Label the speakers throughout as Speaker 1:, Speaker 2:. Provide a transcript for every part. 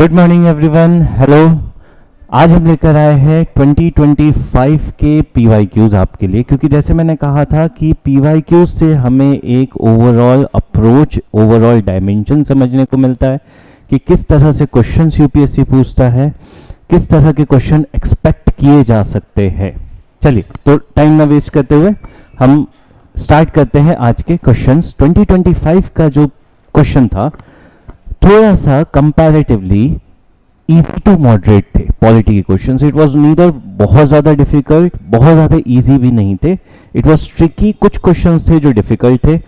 Speaker 1: Good morning everyone, hello. आज हम लेकर आए हैं 2025 के PYQs आपके लिए, क्योंकि जैसे मैंने कहा था कि PYQs से हमें एक ओवरऑल अप्रोच, ओवरऑल डायमेंशन समझने को मिलता है कि किस तरह से क्वेश्चंस यूपीएससी पूछता है, किस तरह के क्वेश्चन एक्सपेक्ट किए जा सकते हैं। चलिए, तो टाइम ना वेस्ट करते हुए हम स्टार्ट करते हैं आज के क्वेश्चंस। 2025 का जो क्वेश्चन था थोड़ा सा कंपैरेटिवली इजी टू मॉडरेट थे। पॉलिटी के क्वेश्चंस, इट वाज नीदर बहुत ज़्यादा डिफिकल्ट, बहुत ज़्यादा इजी भी नहीं थे। इट वाज ट्रिकी, कुछ क्वेश्चंस थे जो डिफिकल्ट थे,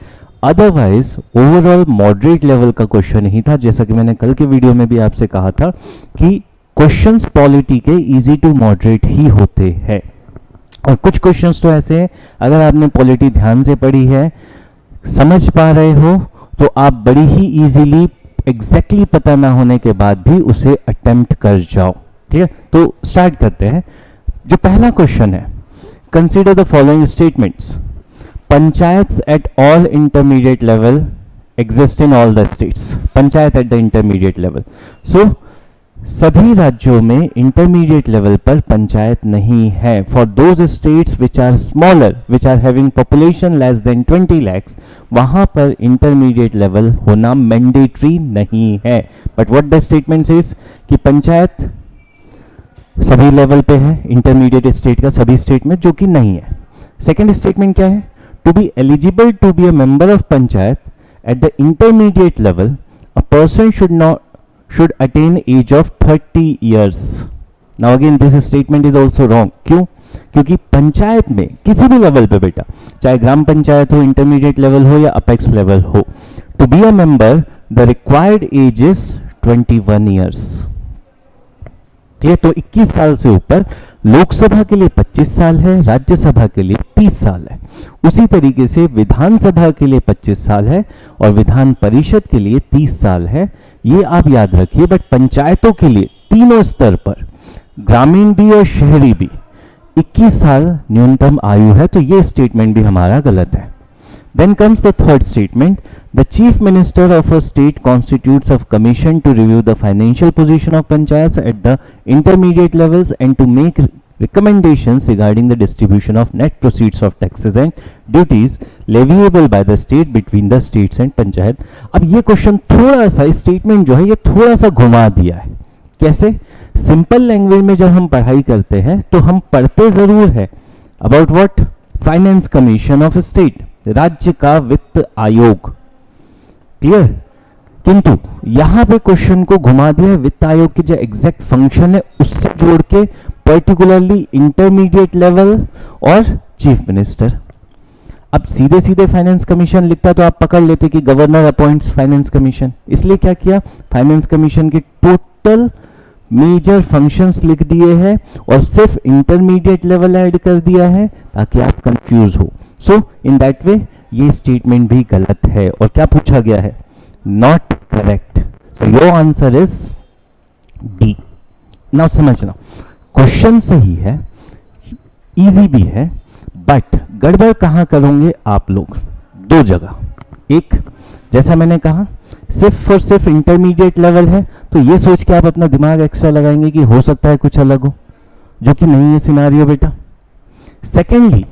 Speaker 1: अदरवाइज ओवरऑल मॉडरेट लेवल का क्वेश्चन ही था। जैसा कि मैंने कल के वीडियो में भी आपसे कहा था कि क्वेश्चंस पॉलिटी के इजी टू मॉडरेट ही होते हैं। और कुछ क्वेश्चंस तो ऐसे हैं, अगर आपने पॉलिटी ध्यान से पढ़ी है, समझ पा रहे हो, तो आप बड़ी ही इजीली एग्जैक्टली पता ना होने के बाद भी उसे अटेम्प्ट कर जाओ। ठीक है, तो स्टार्ट करते हैं। जो पहला क्वेश्चन है, consider the following statements. Panchayats at all intermediate level exist in all the states. Panchayat at the intermediate level, so सभी राज्यों में इंटरमीडिएट लेवल पर पंचायत नहीं है। For those states which are smaller, which are having population less than 20 lakhs, वहां पर intermediate level होना mandatory नहीं है। But what the statement is कि पंचायत सभी लेवल पे है, इंटरमीडिएट स्टेट का सभी स्टेट में, जो कि नहीं है। सेकेंड स्टेटमेंट क्या है? To be eligible to be a member of panchayat at the intermediate level, a person should attain age of 30 years. Now again this statement is also wrong. क्यों? क्योंकि पंचायत में किसी भी लेवल पे बेटा, चाहे ग्राम पंचायत हो, इंटरमीडिएट लेवल हो या अपेक्स लेवल हो, to be a member the required age is 21 years. ठीक, तो 21 साल से ऊपर लोकसभा के लिए 25 साल है, राज्यसभा के लिए 30 साल है। उसी तरीके से विधानसभा के लिए 25 साल है और विधान परिषद के लिए 30 साल है। ये आप याद रखिए। बट पंचायतों के लिए तीनों स्तर पर, ग्रामीण भी और शहरी भी, 21 साल न्यूनतम आयु है। तो ये स्टेटमेंट भी हमारा गलत है। Then comes the third statement. The chief minister of a state constitutes a commission to review the financial position of panchayats at the intermediate levels and to make recommendations regarding the distribution of net proceeds of taxes and duties leviable by the state between the states and panchayat. अब ये question थोड़ा सा, statement जो है ये थोड़ा सा घुमा दिया है। कैसे? सिंपल लैंग्वेज में जब हम पढ़ाई करते हैं तो हम पढ़ते जरूर है about what? Finance commission of state, राज्य का वित्त आयोग। क्लियर? किंतु यहां पे क्वेश्चन को घुमा दिया, वित्त आयोग की जो एग्जैक्ट फंक्शन है उससे जोड़ के पर्टिकुलरली इंटरमीडिएट लेवल और चीफ मिनिस्टर। अब सीधे सीधे फाइनेंस कमीशन लिखता तो आप पकड़ लेते कि गवर्नर अपॉइंट्स फाइनेंस कमीशन। इसलिए क्या किया, फाइनेंस कमीशन के टोटल मेजर फंक्शंस लिख दिए हैं और सिर्फ इंटरमीडिएट लेवल ऐड कर दिया है ताकि आप कंफ्यूज हो। सो इन दैट वे ये स्टेटमेंट भी गलत है। और क्या पूछा गया है? Not correct. So your answer is D. Now समझना, क्वेश्चन सही है, इजी भी है, बट गड़बड़ कहां करोगे आप लोग? दो जगह। एक, जैसा मैंने कहा, सिर्फ और सिर्फ इंटरमीडिएट लेवल है तो ये सोच के आप अपना दिमाग एक्स्ट्रा लगाएंगे कि हो सकता है कुछ अलग हो, जो कि नहीं है सिनारियो बेटा। सेकेंडली,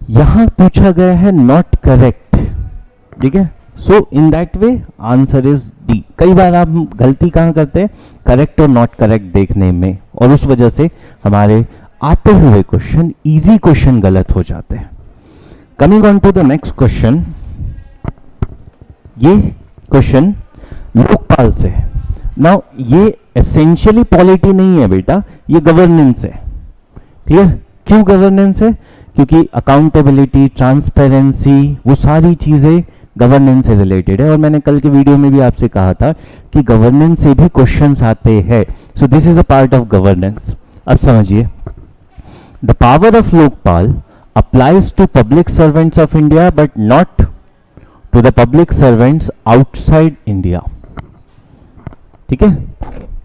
Speaker 1: यहां पूछा गया है नॉट करेक्ट। ठीक है, so in that way answer is D. कई बार आप गलती कहां करते हैं? करेक्ट और नॉट करेक्ट देखने में, और उस वजह से हमारे आते हुए क्वेश्चन, इजी क्वेश्चन गलत हो जाते हैं। Coming on to the next question, ये क्वेश्चन लोकपाल से है। नाउ ये एसेंशियली पॉलिटी नहीं है बेटा, ये गवर्नेंस है। क्लियर? क्यों गवर्नेंस है? क्योंकि अकाउंटेबिलिटी, ट्रांसपेरेंसी, वो सारी चीजें गवर्नेंस से रिलेटेड है। और मैंने कल के वीडियो में भी आपसे कहा था कि गवर्नेंस से भी क्वेश्चंस आते हैं। So this is a part of governance. अब समझिए, the power of Lokpal applies to public servants of India but not to the public servants outside India. ठीक है,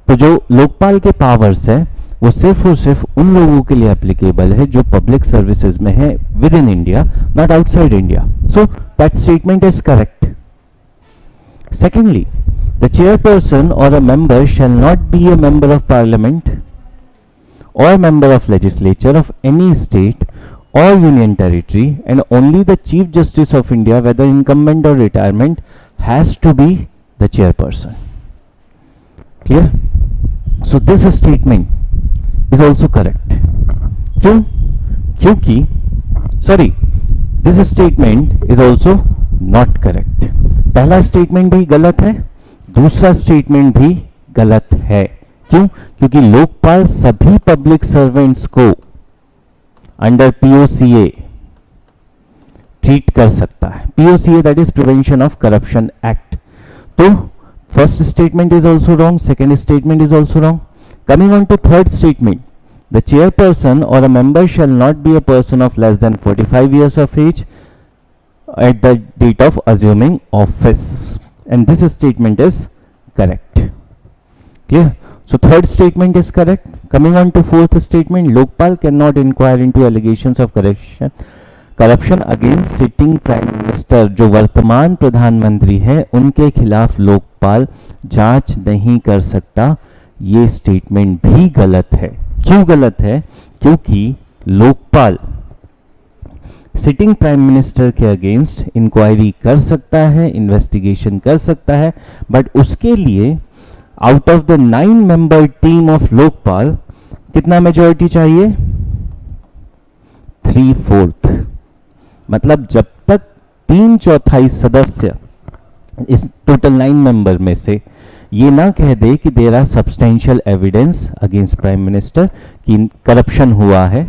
Speaker 1: तो जो लोकपाल के पावर्स है वो सिर्फ और सिर्फ उन लोगों के लिए एप्लीकेबल है जो पब्लिक सर्विसेज में है with in India, not outside India. So that statement is correct. Secondly, The chairperson or a member shall not be a member of parliament or member of legislature of any state or union territory, and only the Chief Justice of India, whether incumbent or retirement, has to be the chairperson. Clear? So this statement is also correct. क्यों? क्योंकि this statement is also not correct. पहला statement भी गलत है, दूसरा statement भी गलत है. क्यों? क्योंकि लोकपाल सभी पब्लिक सर्वेंट्स को अंडर पीओसीए ट्रीट कर सकता है. POCA that is prevention of corruption act. तो first statement is also wrong, second statement is also wrong. Coming on to third statement, the chairperson or a member shall not be a person of less than 45 years of age at the date of assuming office, and this statement is correct. Clear? So third statement is correct. Coming on to fourth statement, Lokpal cannot inquire into allegations of corruption against sitting prime minister. जो वर्तमान प्रधानमंत्री है उनके खिलाफ लोकपाल जांच नहीं कर सकता. ये स्टेटमेंट भी गलत है. क्यों गलत है? क्योंकि लोकपाल सिटिंग प्राइम मिनिस्टर के अगेंस्ट इंक्वायरी कर सकता है, इन्वेस्टिगेशन कर सकता है, बट उसके लिए out of the 9 member team of Lokpal कितना मेजॉरिटी चाहिए? 3/4. मतलब जब तक 3/4 सदस्य इस टोटल 9 मेंबर में से ये ना कह दे कि there are substantial evidence against prime minister कि करप्शन हुआ है,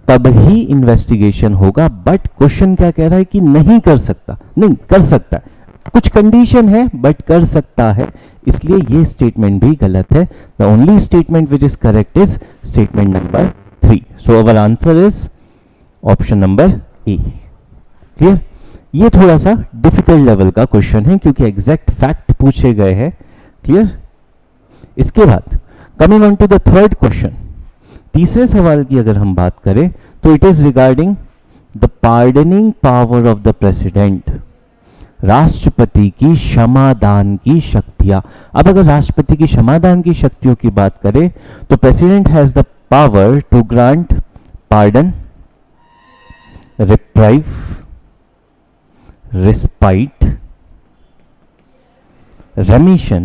Speaker 1: तब ही इन्वेस्टिगेशन होगा. बट क्वेश्चन क्या कह रहा है कि नहीं कर सकता. नहीं कर सकता है, कुछ कंडीशन है बट कर सकता है, इसलिए ये स्टेटमेंट भी गलत है. The only statement which is correct is statement number 3. So our answer is option number A. Clear? ये थोड़ा सा डिफिकल्ट लेवल का क्वेश्चन है क्योंकि एग्जैक्ट फैक्ट पूछे गए हैं. क्लियर? इसके बाद coming on to the third question, तीसरे सवाल की अगर हम बात करें तो it is regarding the pardoning power of the president. राष्ट्रपति की क्षमादान की शक्तियां. अब अगर राष्ट्रपति की क्षमादान की शक्तियों की बात करें तो president has the power to grant pardon, reprieve, respite, remission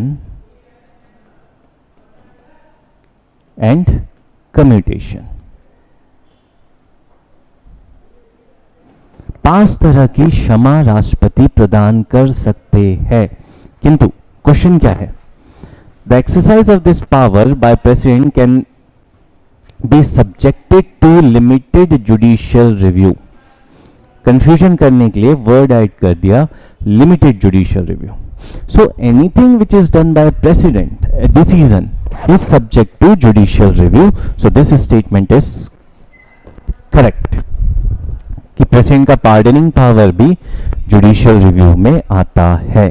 Speaker 1: and commutation. 5 तरह की क्षमा राष्ट्रपति प्रदान कर सकते हैं. किंतु क्वेश्चन क्या है? The exercise of this power by president can be subjected to limited judicial review. Confusion करने के लिए वर्ड ऐड कर दिया limited judicial review. So anything which is done by president decision is subject to judicial review. So this statement is correct कि president का pardoning power भी judicial review में आता है.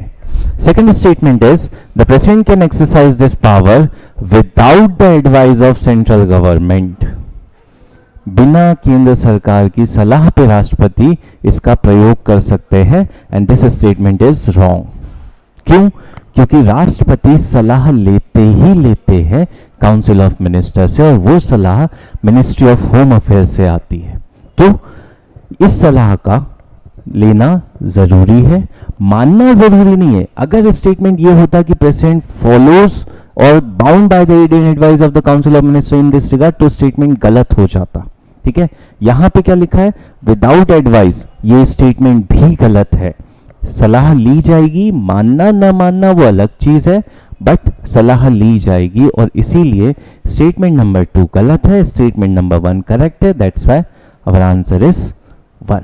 Speaker 1: Second statement is the president can exercise this power without the advice of central government. बिना केंद्र सरकार की सलाह पे राष्ट्रपति इसका प्रयोग कर सकते हैं, and this statement is wrong. क्यों? क्योंकि राष्ट्रपति सलाह लेते ही लेते हैं काउंसिल ऑफ मिनिस्टर से, और वो सलाह मिनिस्ट्री ऑफ होम अफेयर से आती है. तो इस सलाह का लेना जरूरी है, मानना जरूरी नहीं है. अगर स्टेटमेंट ये होता कि प्रेसिडेंट फॉलोज और bound by the advice of the council of minister in this regard, तो स्टेटमेंट गलत हो जाता. ठीक है? यहां पे क्या लिखा है? Without advice. ये स्टेटमेंट भी गलत है. सलाह ली जाएगी, मानना ना मानना वो अलग चीज है, बट सलाह ली जाएगी, और इसीलिए स्टेटमेंट नंबर 2 गलत है, स्टेटमेंट नंबर 1 करेक्ट है. That's why our answer is 1.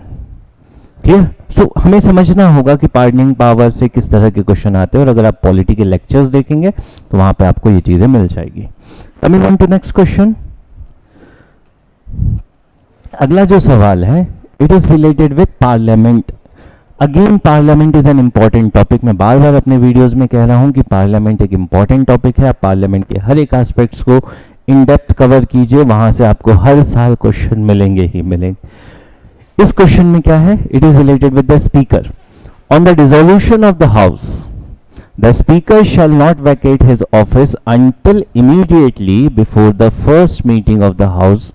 Speaker 1: Clear? So हमें समझना होगा कि पार्डनिंग पावर से किस तरह के क्वेश्चन आते हैं, और अगर आप पॉलिटी के लेक्चर्स देखेंगे तो वहां पे आपको ये चीजें मिल जाएगी. Coming on to next question, अगला जो सवाल है it is related with parliament. Again parliament is an important topic. मैं बार बार अपने वीडियोस में कह रहा हूं कि पार्लियामेंट एक इंपॉर्टेंट टॉपिक है. आप पार्लियामेंट के हर एक एस्पेक्ट्स को इन डेप्थ कवर कीजिए, वहां से आपको हर साल क्वेश्चन मिलेंगे ही मिलेंगे. इस क्वेश्चन में क्या है? It is related with the speaker. On the dissolution of the house, The speaker shall not vacate his office until immediately before the first meeting of the house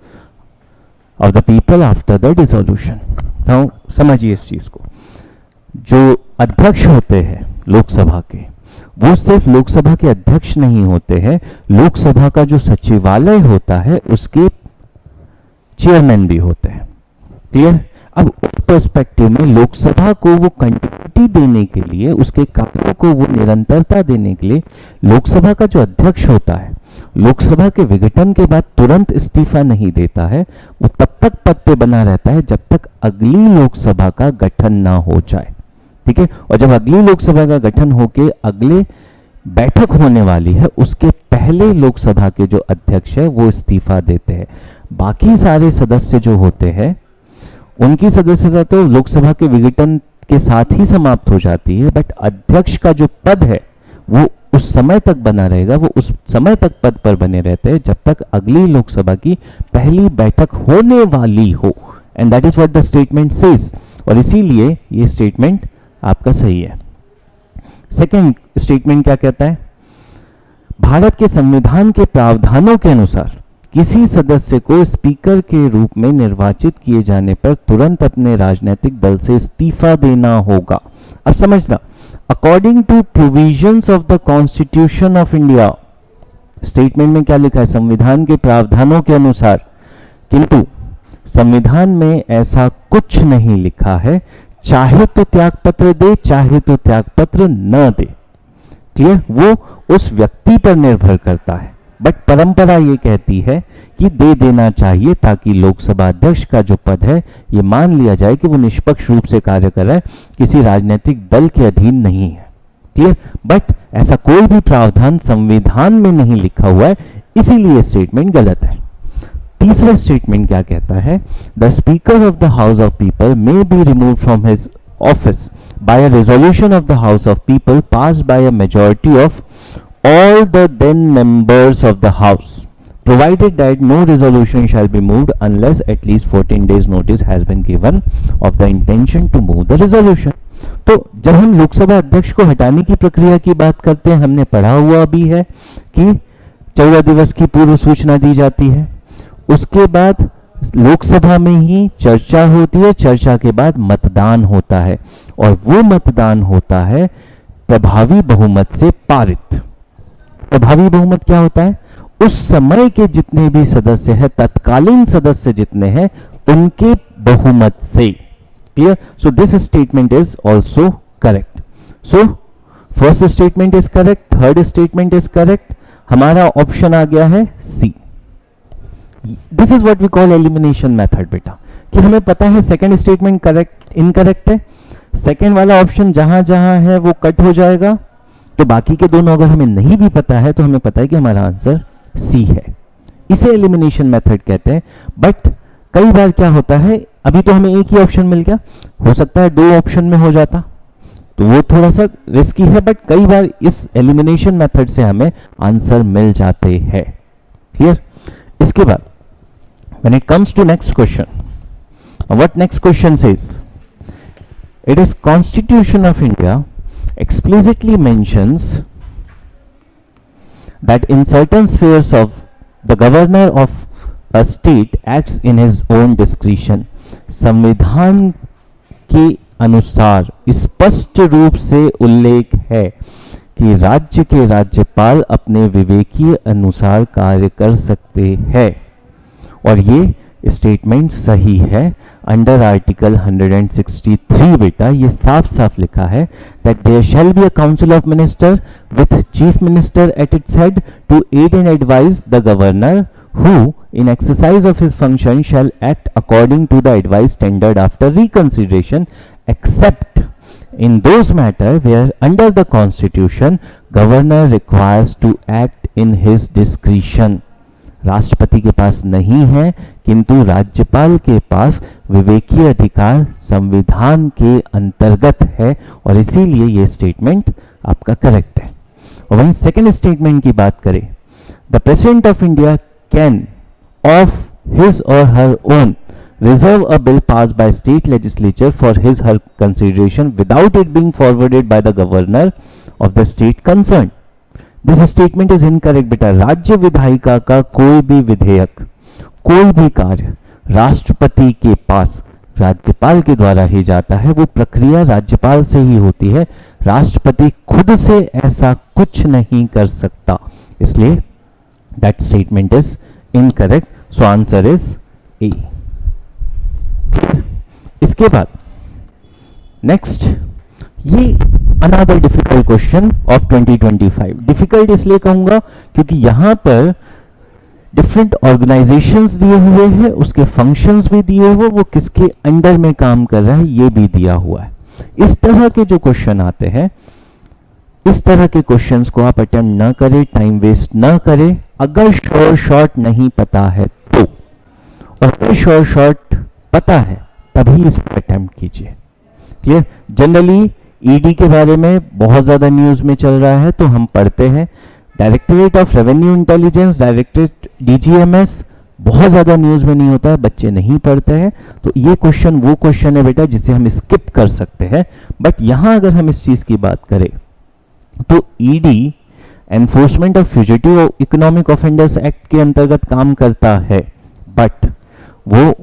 Speaker 1: of the people after the dissolution. Now समझिए इस चीज को, जो अध्यक्ष होते हैं लोकसभा के, वो सिर्फ लोकसभा के अध्यक्ष नहीं होते हैं, लोकसभा का जो सचिवालय होता है उसके चेयरमैन भी होते हैं। क्लियर? अब उस पर्सपेक्टिव में लोकसभा को वो कंटिन्यूटी देने के लिए, उसके कार्यों को वो निरंतरता देने के लिए, लोकसभा का जो अध्यक्ष होता है लोकसभा के विघटन के बाद तुरंत इस्तीफा नहीं देता है, वो तब तक पद पे बना रहता है जब तक अगली लोकसभा का गठन ना हो जाए। ठीक है? और जब अगली लोकसभा का गठन होके अगले बैठक होने वाली है, उसके पहले लोकसभा के जो अध्यक्ष है वो इस्तीफा देते हैं। बाकी सारे सदस्य जो होते हैं उनकी सदस्यता तो लोकसभा के विघटन के साथ ही समाप्त हो जाती है, बट अध्यक्ष का जो पद है वो उस समय तक बना रहेगा, वो उस समय तक पद पर बने रहते हैं जब तक अगली लोकसभा की पहली बैठक होने वाली हो। And that is what the statement says, और इसीलिए ये स्टेटमेंट आपका सही है। सेकेंड स्टेटमेंट क्या कहता है? भारत के संविधान के प्रावधानों के अनुसार किसी सदस्य को स्पीकर के रूप में निर्वाचित किए जाने पर तुरंत अपने राजनीतिक दल से इस्तीफा देना होगा। अब समझना, according to provisions of the constitution of India, statement में क्या लिखा है? संविधान के प्रावधानों के अनुसार, किंतु संविधान में ऐसा कुछ नहीं लिखा है, चाहे तो त्यागपत्र दे चाहे तो त्यागपत्र न दे। क्लियर? वो उस व्यक्ति पर निर्भर करता है, बट परंपरा ये कहती है कि दे देना चाहिए ताकि लोकसभा अध्यक्ष का जो पद है ये मान लिया जाए कि वो निष्पक्ष रूप से कार्य कर रहा है, किसी राजनीतिक दल के अधीन नहीं है। क्लियर? बट ऐसा कोई भी प्रावधान संविधान में नहीं लिखा हुआ है, इसीलिए स्टेटमेंट गलत है। तीसरा स्टेटमेंट क्या कहता है? The speaker of the house of people may be remove from his office by a resolution of the house of people passed by a majority of all the then members of the house, provided that no resolution shall be moved unless at least 14 days notice has been given of the intention to move the resolution. तो जब हम लोकसभा अध्यक्ष को हटाने की प्रक्रिया की बात करते हैं, हमने पढ़ा हुआ भी है कि 14 दिवस की पूर्व सूचना दी जाती है, उसके बाद लोकसभा में ही चर्चा होती है, चर्चा के बाद मतदान होता है, और वो मतदान होता है प्रभावी बहुमत से पारित। प्रभावी बहुमत क्या होता है? उस समय के जितने भी सदस्य हैं, तत्कालीन सदस्य जितने हैं, उनके बहुमत से। Clear? So this statement is also correct. So first statement is correct, third statement is correct, हमारा ऑप्शन आ गया है C. This is what we call elimination method बेटा, कि हमें पता है सेकंड स्टेटमेंट करेक्ट इनकरेक्ट है, सेकंड वाला ऑप्शन जहां जहां है वो कट हो जाएगा, तो बाकी के दोनों अगर हमें नहीं भी पता है तो हमें पता है कि हमारा आंसर सी है। इसे एलिमिनेशन मेथड कहते हैं। बट कई बार क्या होता है, अभी तो हमें एक ही ऑप्शन मिल गया, हो सकता है दो ऑप्शन में हो जाता, तो वो थोड़ा सा रिस्की है, बट कई बार इस एलिमिनेशन मेथड से हमें आंसर मिल जाते हैं। क्लियर? इसके बाद when it comes to next question, what next question says? It is constitution of India explicitly mentions that in certain spheres of the governor of a state acts in his own discretion. संविधान के अनुसार स्पष्ट रूप से उल्लेख है कि राज्य के राज्यपाल अपने विवेकीय अनुसार कार्य कर सकते हैं, और ये स्टेटमेंट सही है। अंडर आर्टिकल 163 बेटा ये साफ साफ लिखा है that there shall be a council of minister with chief minister at its head to aid and advise the governor who in exercise of his function shall act according to the advice tendered after reconsideration except in those matter where under the constitution governor requires to act in his discretion. राष्ट्रपति के पास नहीं है, किंतु राज्यपाल के पास विवेकीय अधिकार संविधान के अंतर्गत है, और इसीलिए ये स्टेटमेंट आपका करेक्ट है। और वहीं सेकंड स्टेटमेंट की बात करें, the president of India can of his or her own reserve a bill passed by state legislature for his her consideration without it being forwarded by the governor of the state concerned. This statement is incorrect बेटा। राज्य विधायिका का कोई भी विधेयक, कोई भी कार्य राष्ट्रपति के पास राज्यपाल के द्वारा ही जाता है, वो प्रक्रिया राज्यपाल से ही होती है, राष्ट्रपति खुद से ऐसा कुछ नहीं कर सकता, इसलिए that statement is incorrect. So answer is A. इसके बाद नेक्स्ट, ये another difficult question of 2025। Difficult इसलिए कहूंगा क्योंकि यहां पर डिफरेंट ऑर्गेनाइजेशंस दिए हुए हैं, उसके फंक्शंस भी दिए हुए, वो किसके अंडर में काम कर रहा है ये भी दिया हुआ है। इस तरह के जो क्वेश्चन आते हैं, इस तरह के क्वेश्चंस को आप अटेम्प्ट ना करें, टाइम वेस्ट ना करें। अगर श्योर शॉर्ट नहीं पता है तो, और अगर श्योर शॉर्ट पता है तभी इस पर अटेम्प्ट कीजिए। क्लियर? जनरली ईडी के बारे में बहुत ज्यादा न्यूज में चल रहा है तो हम पढ़ते हैं। Directorate of revenue intelligence, directorate DGMS बहुत ज्यादा न्यूज में नहीं होता है, बच्चे नहीं पढ़ते हैं, तो ये क्वेश्चन वो क्वेश्चन है बेटा जिसे हम स्किप कर सकते हैं। बट यहां अगर हम इस चीज की बात करें तो ED enforcement of fugitive economic offenders act के अंतर्गत काम करता है, बट वो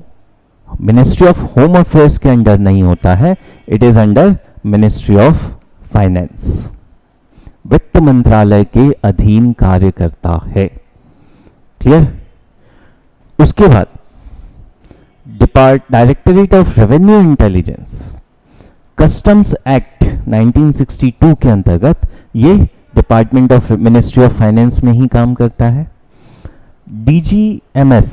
Speaker 1: मिनिस्ट्री ऑफ होम अफेयर्स के अंडर नहीं होता है, it is under ministry of finance, वित्त मंत्रालय के अधीन कार्य करता है। क्लियर? उसके बाद directorate of revenue intelligence, customs act 1962 के अंतर्गत ये department of ministry of finance में ही काम करता है। डीजीएमएस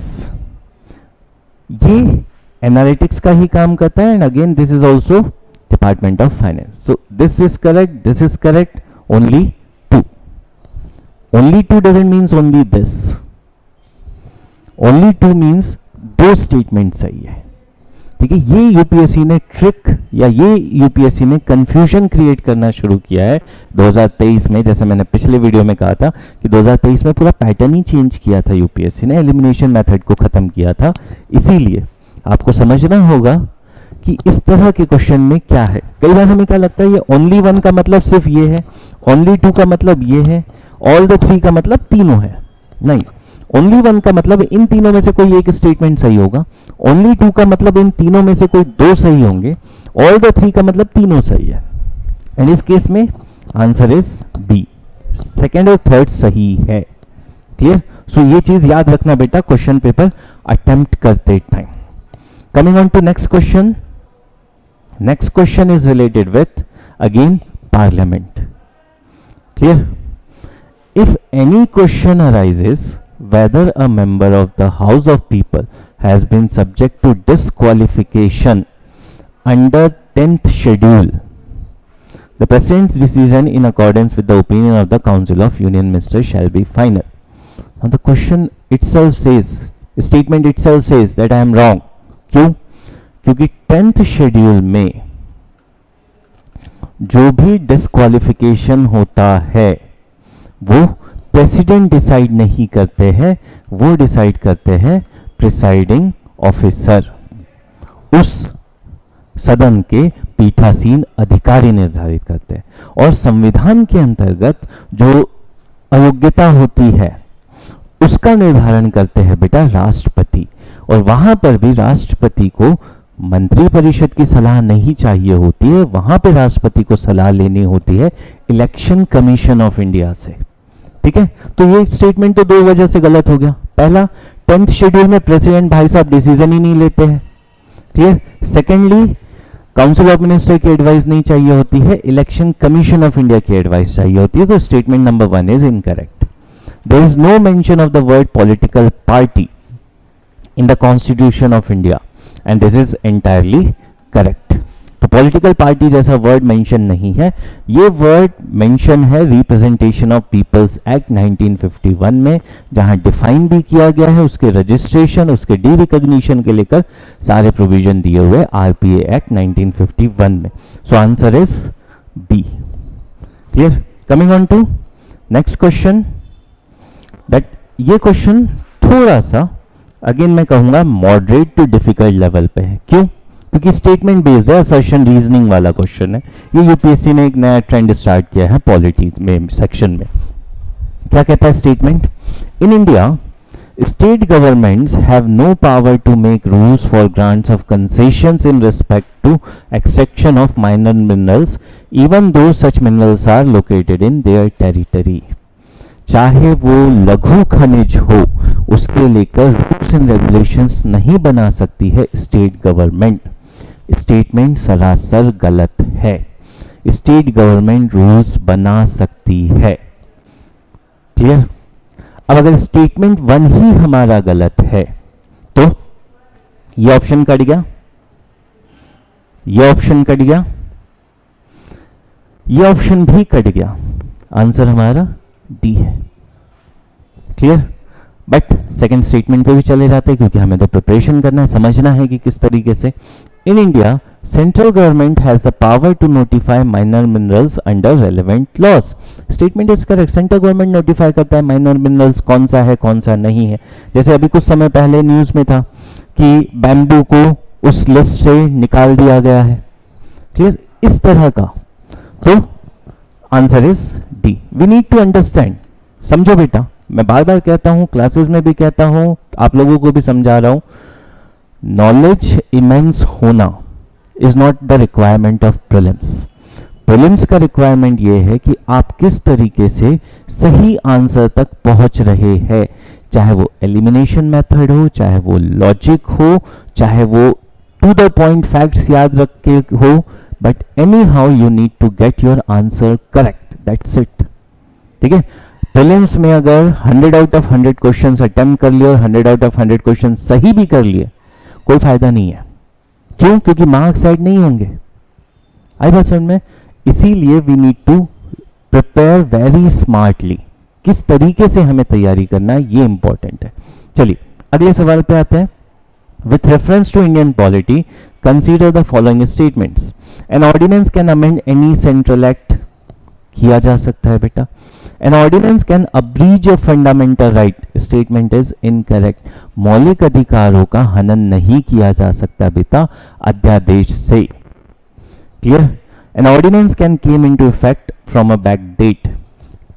Speaker 1: ये एनालिटिक्स का ही काम करता है, and again this is also department of finance. So this is correct, this is correct, only 2. Only 2 doesn't means only this. Only 2 means 2 statement सही है। ठीक है, ये यूपीएससी ने ट्रिक या ये यूपीएससी ने कंफ्यूजन क्रिएट करना शुरू किया है 2023 में। जैसे मैंने पिछले वीडियो में कहा था कि 2023 में पूरा पैटर्न ही चेंज किया था यूपीएससी ने, एलिमिनेशन मेथड को खत्म किया था। इसीलिए आपको समझना होगा कि इस तरह के क्वेश्चन में क्या है। कई बार हमें क्या लगता है ये ओनली 1 का मतलब सिर्फ ये है, ओनली 2 का मतलब ये है, ऑल द 3 का मतलब तीनों है। नहीं, ओनली 1 का मतलब इन तीनों में से कोई एक स्टेटमेंट सही होगा, ओनली 2 का मतलब इन तीनों में से कोई 2 सही होंगे, ऑल द 3 का मतलब तीनों सही है। एंड इस केस में आंसर इज बी, सेकेंड और थर्ड सही है। क्लियर? सो ये चीज याद रखना बेटा क्वेश्चन पेपर अटेम्प्ट करते time. Coming on to next question. Next question is related with again parliament. Clear? If any question arises whether a member of the House of People has been subject to disqualification under 10th schedule, the President's decision in accordance with the opinion of the Council of Union Ministers shall be final. Now the question itself says, statement itself says that I am wrong. क्यों? क्योंकि 10th schedule में जो भी disqualification होता है वो president decide नहीं करते हैं, वो डिसाइड करते हैं प्रिसाइडिंग ऑफिसर, उस सदन के पीठासीन अधिकारी निर्धारित करते हैं। और संविधान के अंतर्गत जो अयोग्यता होती है उसका निर्धारण करते हैं बेटा राष्ट्रपति, और वहां पर भी राष्ट्रपति को मंत्री परिषद की सलाह नहीं चाहिए होती है, वहां पे राष्ट्रपति को सलाह लेनी होती है इलेक्शन कमीशन ऑफ इंडिया से। ठीक है, तो ये स्टेटमेंट तो 2 वजह से गलत हो गया। पहला, 10th शेड्यूल में प्रेसिडेंट भाई साहब डिसीजन ही नहीं लेते हैं। Clear? Secondly, council of minister की एडवाइस नहीं चाहिए होती है, इलेक्शन कमीशन ऑफ इंडिया की एडवाइस चाहिए होती है। तो statement number 1 is incorrect. There is no mention of the word political party in the Constitution of India and this is entirely correct. तो पॉलिटिकल पार्टी जैसा वर्ड मेंशन नहीं है, ये वर्ड मेंशन है रिप्रेजेंटेशन ऑफ पीपल्स एक्ट 1951 में, जहां define भी किया गया है उसके रजिस्ट्रेशन, उसके डी रिकॉग्निशन के लेकर सारे प्रोविजन दिए हुए आरपीए एक्ट 1951 में। So answer is B. Clear? Coming on to next question, that ये क्वेश्चन थोड़ा सा अगेन मैं कहूंगा मॉडरेट टू डिफिकल्ट लेवल पे है। क्यों? क्योंकि स्टेटमेंट बेस्ड है, असर्शन रीजनिंग वाला क्वेश्चन है। ये यूपीएससी ने एक नया ट्रेंड स्टार्ट किया है पॉलिटी में सेक्शन में। क्या कहता है statement? In India state governments have no power to make rules for grants of concessions in respect to extraction of minor minerals even though such minerals are located in their territory। चाहे वो लघु खनिज हो, उसके लेकर rules and regulations नहीं बना सकती है स्टेट गवर्नमेंट। स्टेटमेंट सरासर गलत है। स्टेट गवर्नमेंट रूल्स बना सकती है। क्लियर? अब अगर स्टेटमेंट 1 ही हमारा गलत है तो ये ऑप्शन कट गया, ये ऑप्शन कट गया, ये ऑप्शन भी कट गया। आंसर हमारा डी है। क्लियर? बट सेकंड स्टेटमेंट पे भी चले जाते हैं क्योंकि हमें तो प्रिपरेशन करना है, समझना है कि किस तरीके से। In India central government has the power to notify minor minerals under relevant laws. Statement is correct. Central government notify करता है माइनर मिनरल्स कौन सा है कौन सा नहीं है। जैसे अभी कुछ समय पहले न्यूज में था कि बैम्बू को उस लिस्ट से निकाल दिया गया है। क्लियर? इस तरह का। तो answer is D. We need to understand. समझो बेटा, मैं बार बार कहता हूं, क्लासेस में भी कहता हूं, आप लोगों को भी समझा रहा हूं, नॉलेज इमेंस होना is not the requirement of prelims. Prelims का रिक्वायरमेंट ये है कि आप किस तरीके से सही आंसर तक पहुंच रहे हैं, चाहे वो एलिमिनेशन मेथड हो, चाहे वो लॉजिक हो, चाहे वो टू द पॉइंट फैक्ट्स याद रख के हो, but anyhow you need to get your answer correct. That's it. ठीक है? प्रीलिम्स में अगर 100 आउट ऑफ 100 क्वेश्चन अटेम्प्ट कर लिए और 100 आउट ऑफ 100 क्वेश्चन सही भी कर लिए, कोई फायदा नहीं है। क्यों? क्योंकि मार्क्स ऐड नहीं होंगे। आई बात समझ में? इसीलिए we need to prepare very smartly. किस तरीके से हमें तैयारी करना है ये इंपॉर्टेंट है। चलिए अगले सवाल पे आते हैं। With reference to Indian polity consider the following statements. An ordinance can amend any central act. किया जा सकता है बेटा। An ordinance can abridge a fundamental right। Statement is incorrect. मौलिक अधिकारों का हनन नहीं किया जा सकता बेटा अध्यादेश से। Clear? An ordinance can came into effect from a back date।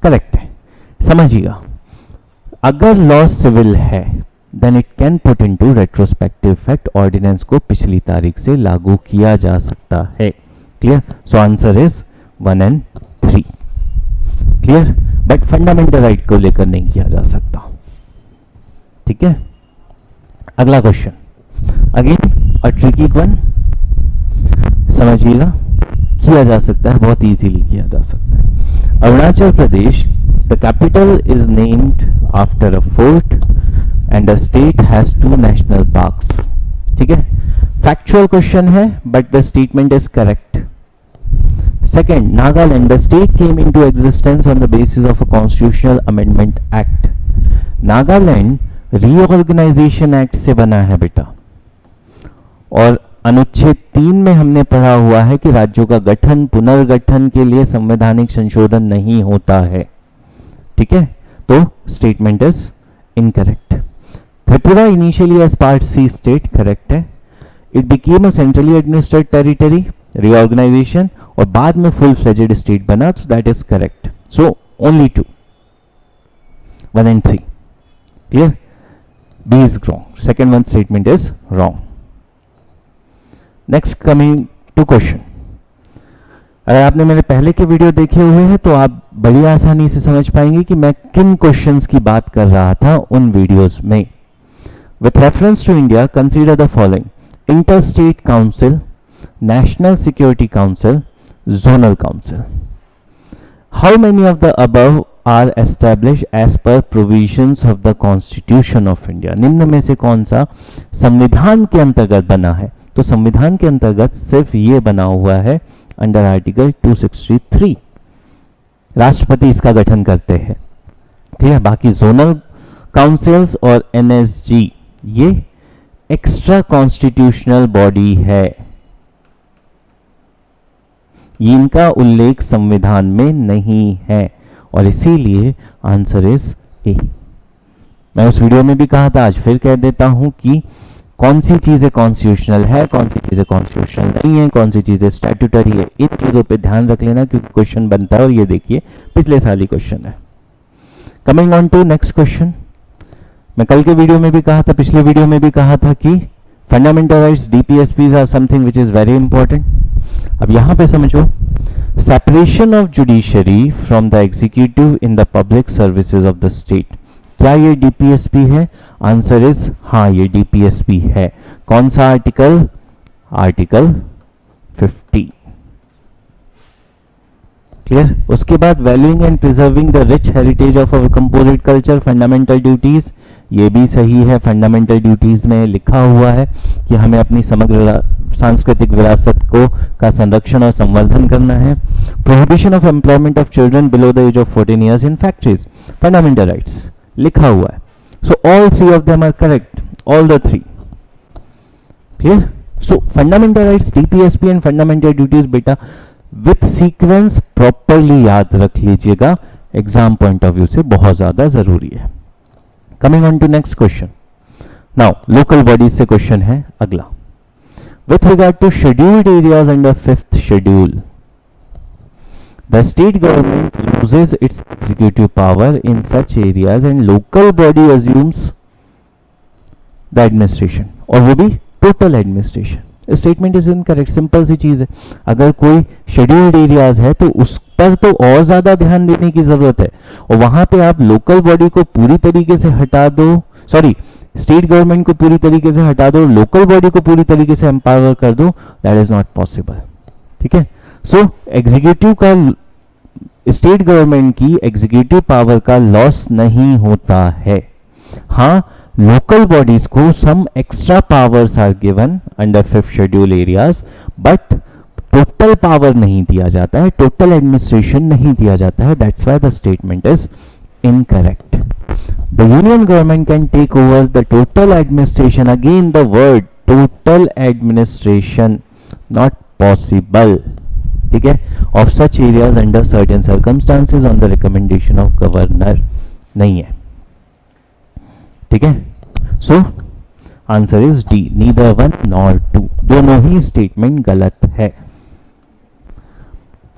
Speaker 1: Correct है। समझिएगा, अगर लॉ सिविल है then it can put into retrospective effect. Ordinance को पिछली तारीख से लागू किया जा सकता है। Clear? So answer is 1 and 3। Clear? But fundamental right को लेकर नहीं किया जा सकता। ठीक है? अगला question, again a tricky one. समझिएगा, किया जा सकता है, बहुत इजीली किया जा सकता है। Arunachal Pradesh, the capital is named after a fort and the state has 2 national parks. ठीक है? फैक्चुअल क्वेश्चन है but the statement is correct. Second, Nagaland, the state came into existence on the basis of a constitutional amendment act। Nagaland reorganisation act से बना है बेटा। और अनुच्छेद 3 में हमने पढ़ा हुआ है कि राज्यों का गठन पुनर्गठन के लिए संवैधानिक संशोधन नहीं होता है। ठीक है? तो statement is incorrect. Tripura initially as part C state, correct है। It became a centrally administered territory, reorganisation, और बाद में फुल फ्लेजेड स्टेट बना, तो that is correct. So only 2, 1 and 3। Clear? B is wrong. Second one statement is wrong. Next coming to question. अगर आपने मेरे पहले के वीडियो देखे हुए हैं तो आप बड़ी आसानी से समझ पाएंगे कि मैं किन क्वेश्चंस की बात कर रहा था उन वीडियोस में। With reference to India consider the following: inter state council, national security council, zonal council। How many of the above are established as per provisions of the Constitution of India? निम्न में से कौन सा संविधान के अंतर्गत बना है? तो संविधान के अंतर्गत सिर्फ ये बना हुआ है अंडर आर्टिकल 263। राष्ट्रपति इसका गठन करते हैं। ठीक है? बाकी जोनल काउंसिल्स और एनएसजी ये एक्स्ट्रा कॉन्स्टिट्यूशनल बॉडी है। इनका उल्लेख संविधान में नहीं है और इसीलिए आंसर इज ए। मैं उस वीडियो में भी कहा था, आज फिर कह देता हूं कि कौन सी चीजें कॉन्स्टिट्यूशनल है, कौन सी चीजें कॉन्स्टिट्यूशनल नहीं है, कौन सी चीजें स्टैट्यूटरी है, इन चीजों पे ध्यान रख लेना क्योंकि क्वेश्चन बनता है और ये देखिए पिछले साल ही क्वेश्चन है। Coming on to next question, मैं कल के वीडियो में भी कहा था, पिछले वीडियो में भी कहा था कि fundamental rights DPSPs are something which is very important. अब यहां पे समझो, separation of judiciary from the executive in the public services of the state, क्या ये डीपीएसपी है? आंसर इज हाँ, ये डीपीएसपी है। कौन सा आर्टिकल? आर्टिकल 50। क्लियर? उसके बाद valuing and preserving the rich heritage of our composite culture, fundamental duties, ये भी सही है। फंडामेंटल ड्यूटीज में लिखा हुआ है कि हमें अपनी समग्र सांस्कृतिक विरासत को का संरक्षण और संवर्धन करना है। Prohibition of employment of children below the age of 14 years in factories, fundamental rights लिखा हुआ है। So all three of them are correct, all the three. Clear? So fundamental rights, DPSP and fundamental duties बेटा with sequence properly याद रख लीजिएगा, exam point of view से बहुत ज्यादा जरूरी है। Coming on to next question, now local bodies से क्वेश्चन है अगला। With regard to scheduled areas under 5th schedule, the state government loses its executive power in such areas and local body assumes the administration, और वो भी total administration। Statement is incorrect, simple सी चीज है। अगर कोई शेड्यूल्ड एरियाज है तो उस पर तो और ज्यादा ध्यान देने की जरूरत है, और वहां पे आप लोकल बॉडी को पूरी तरीके से हटा दो, सॉरी स्टेट गवर्नमेंट को पूरी तरीके से हटा दो, लोकल बॉडी को पूरी तरीके से एम्पावर कर दो, दैट इज नॉट पॉसिबल। ठीक है? सो एग्जीक्यूटिव का, स्टेट गवर्नमेंट की एग्जीक्यूटिव पावर का लॉस नहीं होता है। हाँ, लोकल बॉडीज को some extra powers are given under 5th schedule areas, but total power नहीं दिया जाता है, टोटल एडमिनिस्ट्रेशन नहीं दिया जाता है। That's why the statement is incorrect. The union government can take over the total administration, again the word total administration, not possible. ठीक है? Of such areas under certain circumstances on the recommendation of governor, नहीं है। ठीक है? So answer is D, neither 1 nor 2, दोनों ही statement गलत है।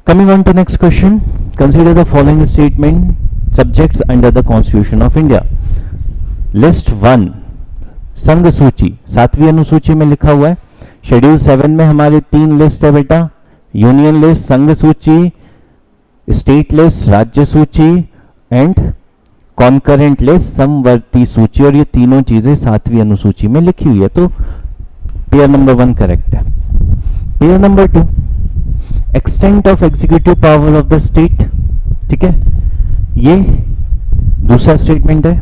Speaker 1: Coming on to next question, consider the following statement subjects under the constitution of India. List 1 संघ सूची, 7वीं अनुसूची में लिखा हुआ है। शेड्यूल 7 में हमारे 3 लिस्ट है बेटा, यूनियन लिस्ट, संघ सूची, स्टेट लिस्ट, राज्य सूची, एंड कॉन्करेंट लिस्ट, समवर्ती सूची, और ये तीनों चीजें 7वीं अनुसूची में लिखी हुई है। तो पेयर नंबर 1 करेक्ट है। Pair number 2, extent of executive power of the state, ठीक है, ये दूसरा स्टेटमेंट है।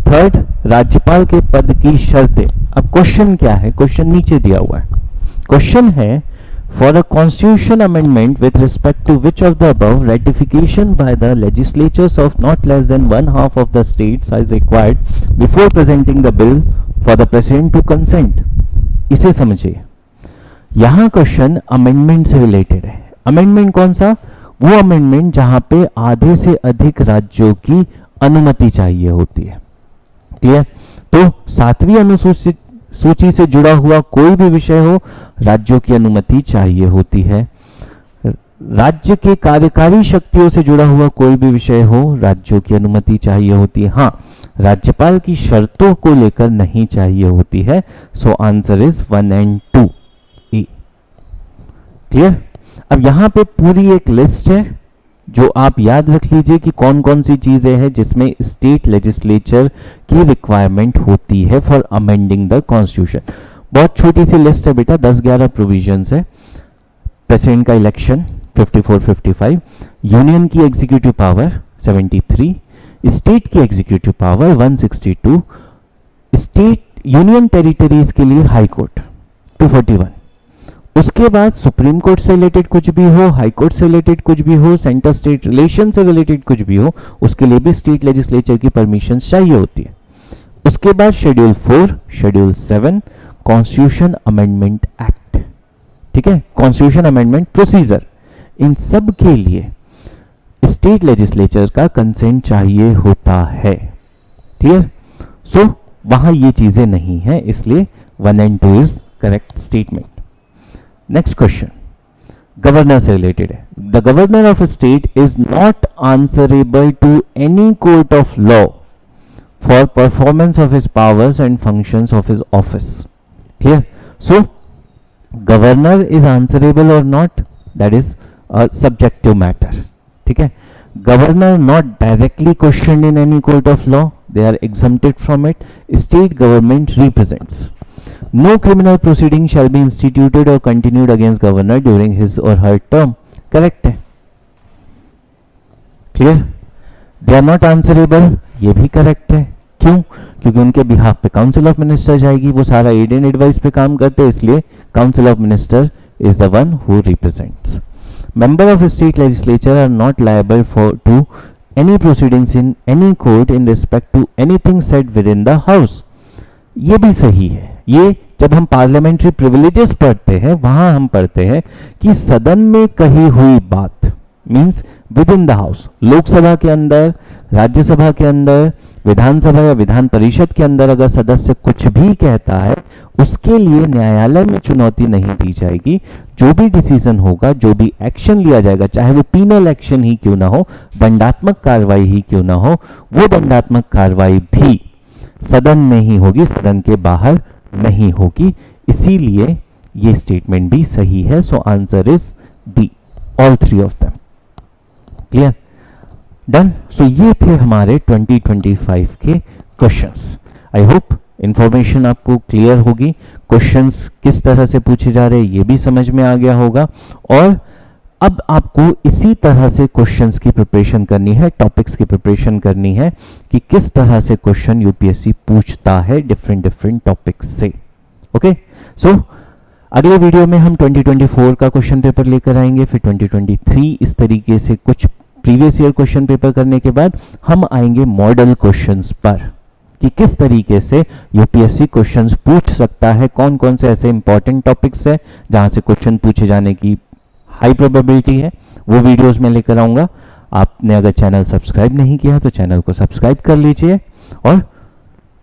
Speaker 1: थर्ड, राज्यपाल के पद की शर्तें। अब क्वेश्चन क्या है? क्वेश्चन नीचे दिया हुआ है। क्वेश्चन है, for a constitution amendment with respect to which of the above ratification by the legislatures of not less than 1/2 of the states is required before presenting the bill for the president to consent। इसे समझिए, यहां question amendment से related है। Amendment कौन सा? वो amendment जहां पे आधे से अधिक राज्यों की अनुमति चाहिए होती है। क्लियर? तो 7वीं अनुसूची से जुड़ा हुआ कोई भी विषय हो, राज्यों की अनुमति चाहिए होती है। राज्य के कार्यकारी शक्तियों से जुड़ा हुआ कोई भी विषय हो, राज्यों की अनुमति चाहिए होती है। हाँ, राज्यपाल की शर्तों को लेकर नहीं चाहिए होती है। So answer is 1 and 2 A. Clear? अब यहां पे पूरी एक लिस्ट है जो आप याद रख लीजिए कि कौन कौन सी चीजें हैं जिसमें स्टेट लेजिस्लेचर की रिक्वायरमेंट होती है फॉर अमेंडिंग द कॉन्स्टिट्यूशन। बहुत छोटी सी लिस्ट है बेटा, 10-11 प्रोविजंस है। प्रेसिडेंट का इलेक्शन 54-55, यूनियन की एग्जीक्यूटिव पावर 73, स्टेट की executive power 162, state union territories के लिए हाई कोर्ट 241। उसके बाद सुप्रीम कोर्ट से रिलेटेड कुछ भी हो, हाई कोर्ट से रिलेटेड कुछ भी हो, सेंटर स्टेट रिलेशन से रिलेटेड कुछ भी हो, उसके लिए भी स्टेट लेजिस्लेचर की परमिशन चाहिए होती है। उसके बाद schedule 4, schedule 7, constitution amendment act, ठीक है, कॉन्स्टिट्यूशन अमेंडमेंट प्रोसीजर, इन सब के लिए स्टेट लेजिस्लेचर का कंसेंट चाहिए होता है। क्लियर? सो वहां ये चीजें नहीं है, इसलिए 1 and 2 is correct statement. Next question, governor से रिलेटेड है. The governor of a state is not answerable to any court of law for performance of his powers and functions of his office. Clear? So governor is answerable और not, that is a subjective matter. ठीक है? Governor not directly questioned in any court of law, they are exempted from it. State government represents. No criminal proceeding shall be instituted or continued against governor during his or her term. Correct है? Clear? They are not answerable. ये भी correct है. क्यों? क्योंकि उनके behalf पे council of minister जाएगी, वो सारा एड एंड एडवाइस पे काम करते हैं, इसलिए council of minister is the one who represents. Member of state legislature are not liable to any proceedings in any court in respect to anything said within the house. ये भी सही है. ये जब हम पार्लियामेंट्री प्रिविलेजेस पढ़ते हैं वहां हम पढ़ते हैं कि सदन में कही हुई बात means with in the house, Lok Sabha के अंदर, राज्यसभा के अंदर, विधानसभा या विधान परिषद के अंदर अगर सदस्य कुछ भी कहता है उसके लिए न्यायालय में चुनौती नहीं दी जाएगी. जो भी डिसीजन होगा, जो भी एक्शन लिया जाएगा, चाहे वो पीनल एक्शन ही क्यों ना हो, दंडात्मक कार्रवाई ही क्यों ना हो, वो दंडात्मक कार्रवाई भी सदन में ही होगी, सदन के बाहर नहीं होगी. इसीलिए ये स्टेटमेंट भी सही है. So answer is D, all three of them. Clear? Done. So ये थे हमारे 2025 के क्वेश्चंस. आई होप इंफॉर्मेशन आपको क्लियर होगी. क्वेश्चंस किस तरह से पूछे जा रहे हैं ये भी समझ में आ गया होगा. और अब आपको इसी तरह से क्वेश्चंस की प्रिपरेशन करनी है, टॉपिक्स की प्रिपरेशन करनी है कि किस तरह से क्वेश्चन यूपीएससी पूछता है डिफरेंट टॉपिक्स से. ओके? सो अगले वीडियो में हम 2024 का क्वेश्चन पेपर लेकर आएंगे, फिर 2023. इस तरीके से कुछ प्रीवियस ईयर क्वेश्चन पेपर करने के बाद हम आएंगे मॉडल क्वेश्चंस पर कि किस तरीके से यूपीएससी क्वेश्चंस पूछ सकता है, कौन कौन से ऐसे इंपॉर्टेंट टॉपिक्स है जहां से क्वेश्चन पूछे जाने की हाई प्रोबेबिलिटी है. वो वीडियोस में लेकर आऊंगा. आपने अगर चैनल सब्सक्राइब नहीं किया तो चैनल को सब्सक्राइब कर लीजिए और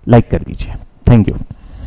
Speaker 1: लाइक कर लीजिए. Thank you.